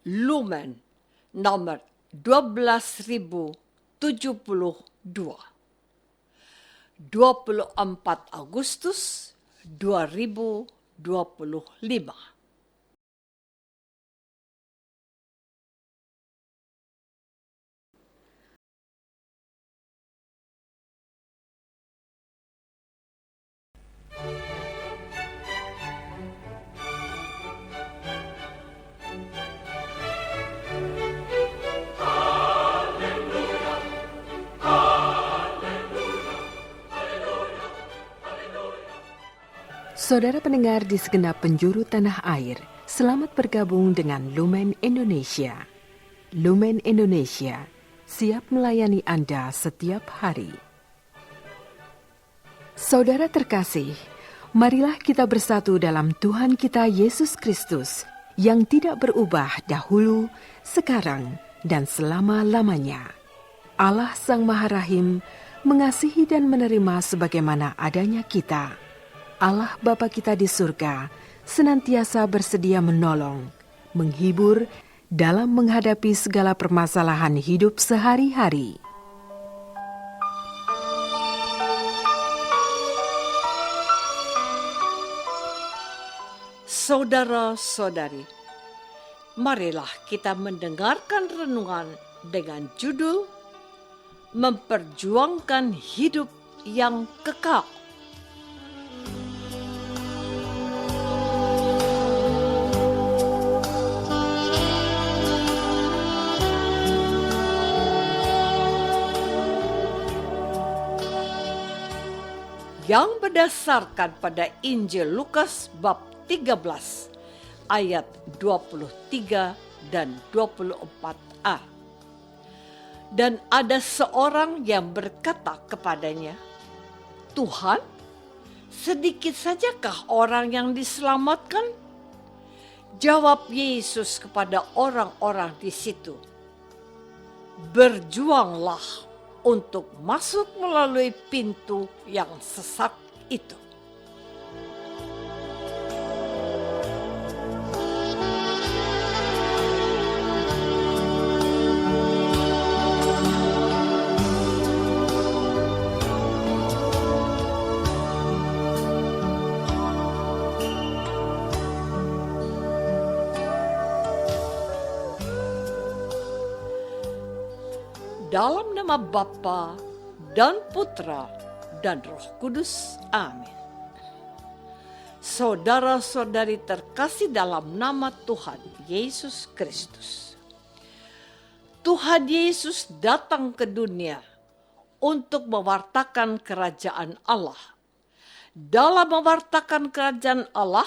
Lumen nomor 12.072, 24 Agustus 2025. Saudara pendengar di segenap penjuru tanah air, selamat bergabung dengan Lumen Indonesia. Lumen Indonesia siap melayani Anda setiap hari. Saudara terkasih, marilah kita bersatu dalam Tuhan kita Yesus Kristus yang tidak berubah dahulu, sekarang, dan selama-lamanya. Allah Sang Maha Rahim mengasihi dan menerima sebagaimana adanya kita. Allah Bapa kita di surga senantiasa bersedia menolong, menghibur dalam menghadapi segala permasalahan hidup sehari-hari. Saudara-saudari, marilah kita mendengarkan renungan dengan judul Memperjuangkan Hidup yang Kekal. Yang berdasarkan pada Injil Lukas bab 13 ayat 23 dan 24a. Dan ada seorang yang berkata kepadanya, "Tuhan, sedikit sajakah orang yang diselamatkan?" Jawab Yesus kepada orang-orang di situ, "Berjuanglah untuk masuk melalui pintu yang sesak itu. Dalam nama Bapa dan Putra dan Roh Kudus. Amin. Saudara-saudari terkasih dalam nama Tuhan Yesus Kristus. Tuhan Yesus datang ke dunia untuk mewartakan kerajaan Allah. Dalam mewartakan kerajaan Allah,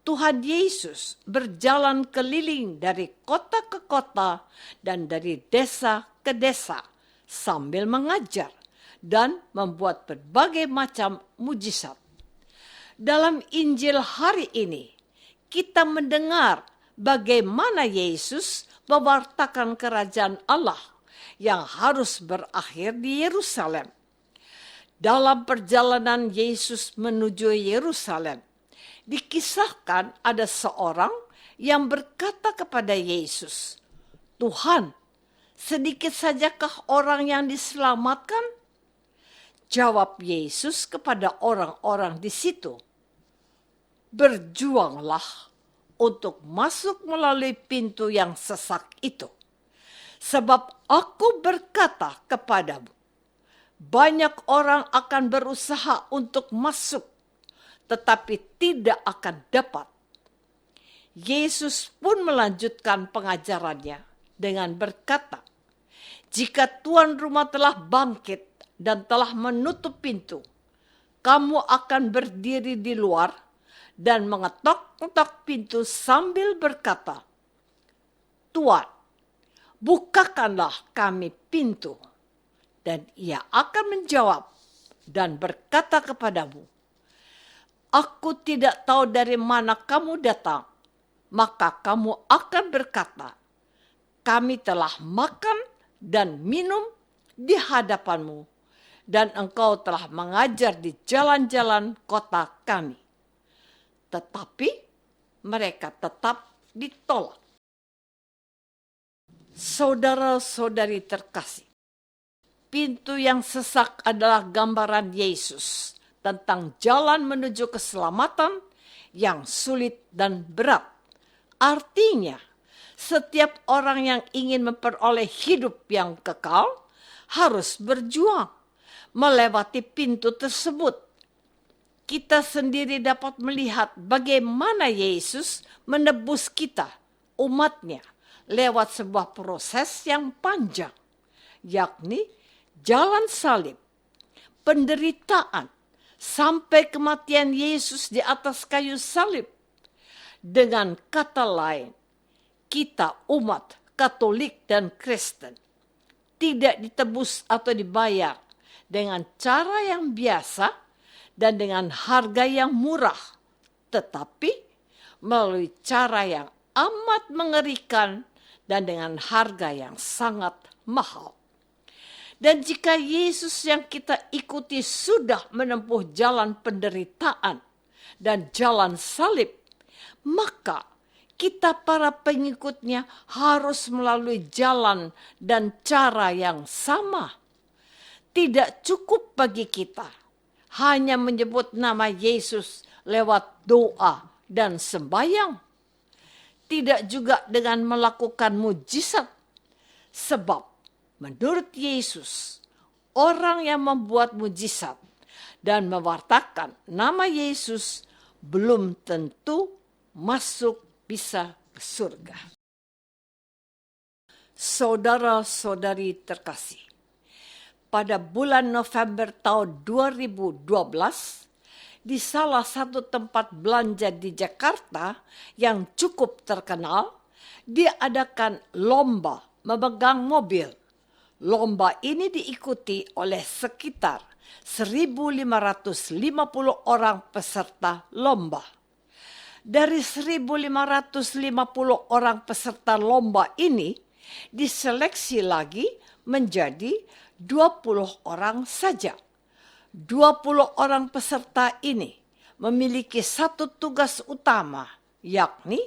Tuhan Yesus berjalan keliling dari kota ke kota dan dari desa ke desa sambil mengajar dan membuat berbagai macam mujizat. Dalam Injil hari ini, kita mendengar bagaimana Yesus mewartakan kerajaan Allah yang harus berakhir di Yerusalem. Dalam perjalanan Yesus menuju Yerusalem, dikisahkan ada seorang yang berkata kepada Yesus, "Tuhan, sedikit sajakah orang yang diselamatkan?" Jawab Yesus kepada orang-orang di situ, "Berjuanglah untuk masuk melalui pintu yang sesak itu. Sebab aku berkata kepadamu, banyak orang akan berusaha untuk masuk, tetapi tidak akan dapat." Yesus pun melanjutkan pengajarannya dengan berkata, "Jika tuan rumah telah bangkit dan telah menutup pintu, kamu akan berdiri di luar dan mengetok-ngetok pintu sambil berkata, 'Tuan, bukakanlah kami pintu.' Dan ia akan menjawab dan berkata kepadamu, 'Aku tidak tahu dari mana kamu datang.' Maka kamu akan berkata, 'Kami telah makan dan minum di hadapanmu, dan engkau telah mengajar di jalan-jalan kota kami.' Tetapi mereka tetap ditolak. Saudara-saudari terkasih, pintu yang sesak adalah gambaran Yesus tentang jalan menuju keselamatan yang sulit dan berat. Artinya, setiap orang yang ingin memperoleh hidup yang kekal harus berjuang melewati pintu tersebut. Kita sendiri dapat melihat bagaimana Yesus menebus kita, umatnya, lewat sebuah proses yang panjang, yakni jalan salib, penderitaan, sampai kematian Yesus di atas kayu salib. Dengan kata lain, kita umat Katolik dan Kristen tidak ditebus atau dibayar dengan cara yang biasa dan dengan harga yang murah, tetapi melalui cara yang amat mengerikan dan dengan harga yang sangat mahal. Dan jika Yesus yang kita ikuti sudah menempuh jalan penderitaan dan jalan salib, maka kita para pengikutnya harus melalui jalan dan cara yang sama. Tidak cukup bagi kita hanya menyebut nama Yesus lewat doa dan sembahyang. Tidak juga dengan melakukan mujizat. Sebab menurut Yesus, orang yang membuat mujizat dan mewartakan nama Yesus belum tentu masuk bisa ke surga. Saudara-saudari terkasih, pada bulan November tahun 2012, di salah satu tempat belanja di Jakarta yang cukup terkenal, diadakan lomba memegang mobil. Lomba ini diikuti oleh sekitar 1.550 orang peserta lomba. Dari 1.550 orang peserta lomba ini diseleksi lagi menjadi 20 orang saja. 20 orang peserta ini memiliki satu tugas utama, yakni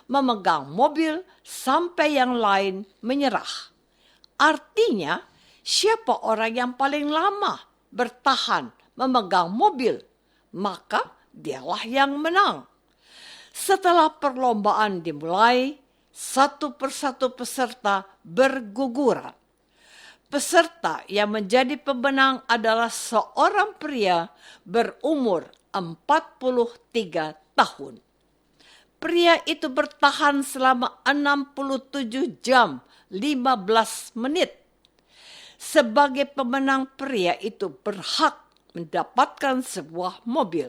memegang mobil sampai yang lain menyerah. Artinya, siapa orang yang paling lama bertahan memegang mobil, maka dialah yang menang. Setelah perlombaan dimulai, satu persatu peserta berguguran. Peserta yang menjadi pemenang adalah seorang pria berumur 43 tahun. Pria itu bertahan selama 67 jam 15 menit. Sebagai pemenang, pria itu berhak mendapatkan sebuah mobil.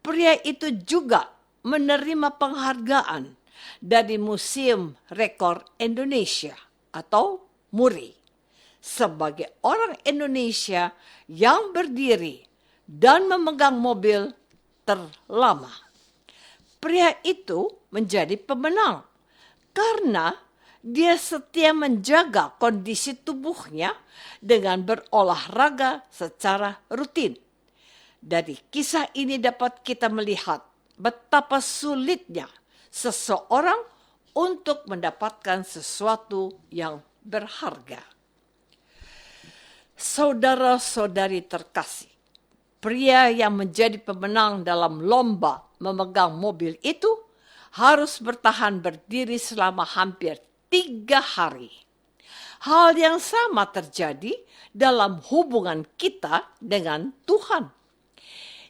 Pria itu juga menerima penghargaan dari Museum Rekor Indonesia atau MURI sebagai orang Indonesia yang berdiri dan memegang mobil terlama. Pria itu menjadi pemenang karena dia setia menjaga kondisi tubuhnya dengan berolahraga secara rutin. Dari kisah ini dapat kita melihat betapa sulitnya seseorang untuk mendapatkan sesuatu yang berharga. Saudara-saudari terkasih, pria yang menjadi pemenang dalam lomba memegang mobil itu harus bertahan berdiri selama hampir 3 hari. Hal yang sama terjadi dalam hubungan kita dengan Tuhan.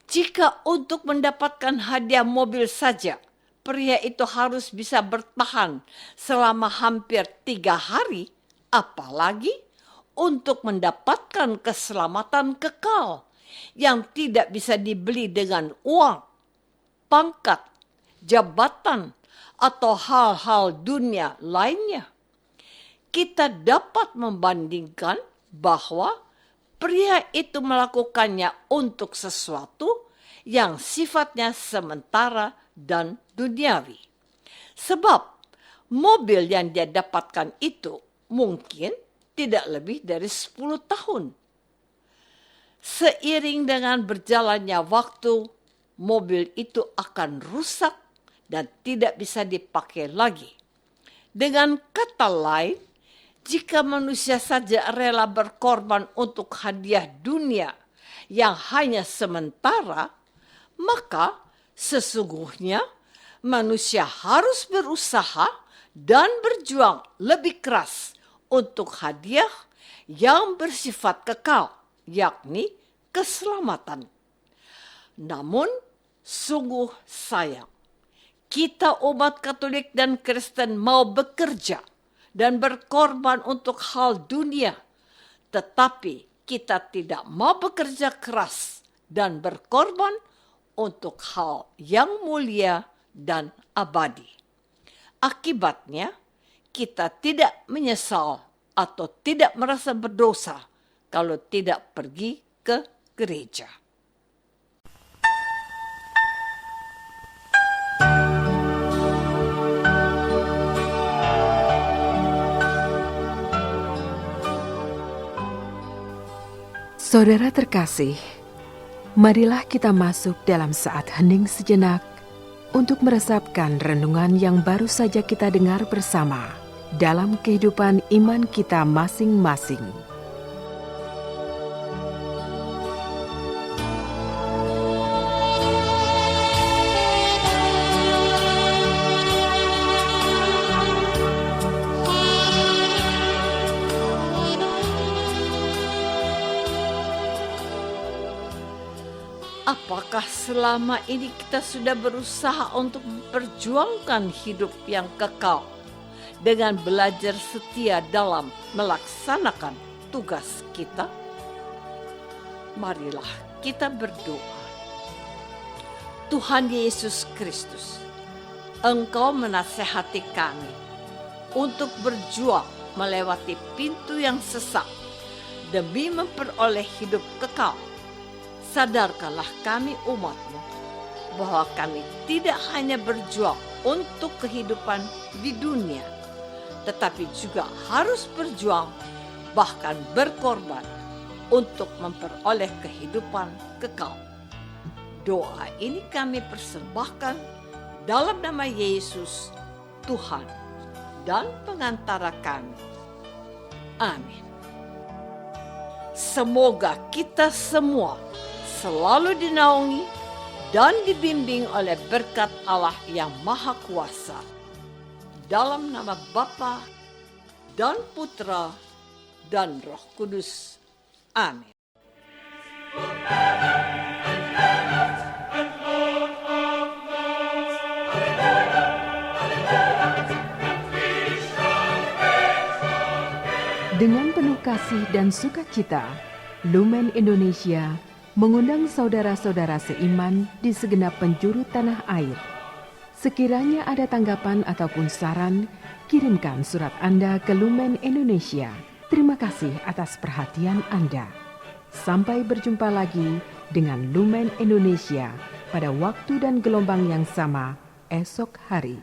Jika untuk mendapatkan hadiah mobil saja, pria itu harus bisa bertahan selama hampir 3 hari, apalagi untuk mendapatkan keselamatan kekal yang tidak bisa dibeli dengan uang, pangkat, jabatan, atau hal-hal dunia lainnya. Kita dapat membandingkan bahwa pria itu melakukannya untuk sesuatu yang sifatnya sementara dan duniawi. Sebab mobil yang dia dapatkan itu mungkin tidak lebih dari 10 tahun. Seiring dengan berjalannya waktu, mobil itu akan rusak dan tidak bisa dipakai lagi. Dengan kata lain, jika manusia saja rela berkorban untuk hadiah dunia yang hanya sementara, maka sesungguhnya manusia harus berusaha dan berjuang lebih keras untuk hadiah yang bersifat kekal, yakni keselamatan. Namun, sungguh sayang, kita umat Katolik dan Kristen mau bekerja dan berkorban untuk hal dunia, tetapi kita tidak mau bekerja keras dan berkorban untuk hal yang mulia dan abadi. Akibatnya, kita tidak menyesal atau tidak merasa berdosa kalau tidak pergi ke gereja. Saudara terkasih, marilah kita masuk dalam saat hening sejenak untuk meresapkan renungan yang baru saja kita dengar bersama dalam kehidupan iman kita masing-masing. Apakah selama ini kita sudah berusaha untuk memperjuangkan hidup yang kekal dengan belajar setia dalam melaksanakan tugas kita? Marilah kita berdoa. Tuhan Yesus Kristus, Engkau menasehati kami untuk berjuang melewati pintu yang sesak demi memperoleh hidup kekal. Sadarkanlah kami umat-Mu bahwa kami tidak hanya berjuang untuk kehidupan di dunia, tetapi juga harus berjuang bahkan berkorban untuk memperoleh kehidupan kekal. Doa ini kami persembahkan dalam nama Yesus, Tuhan dan pengantara kami. Amin. Semoga kita semua selalu dinaungi dan dibimbing oleh berkat Allah yang Maha Kuasa. Dalam nama Bapa dan Putra dan Roh Kudus. Amin. Dengan penuh kasih dan sukacita, Lumen Indonesia mengundang saudara-saudara seiman di segenap penjuru tanah air. Sekiranya ada tanggapan ataupun saran, kirimkan surat Anda ke Lumen Indonesia. Terima kasih atas perhatian Anda. Sampai berjumpa lagi dengan Lumen Indonesia pada waktu dan gelombang yang sama esok hari.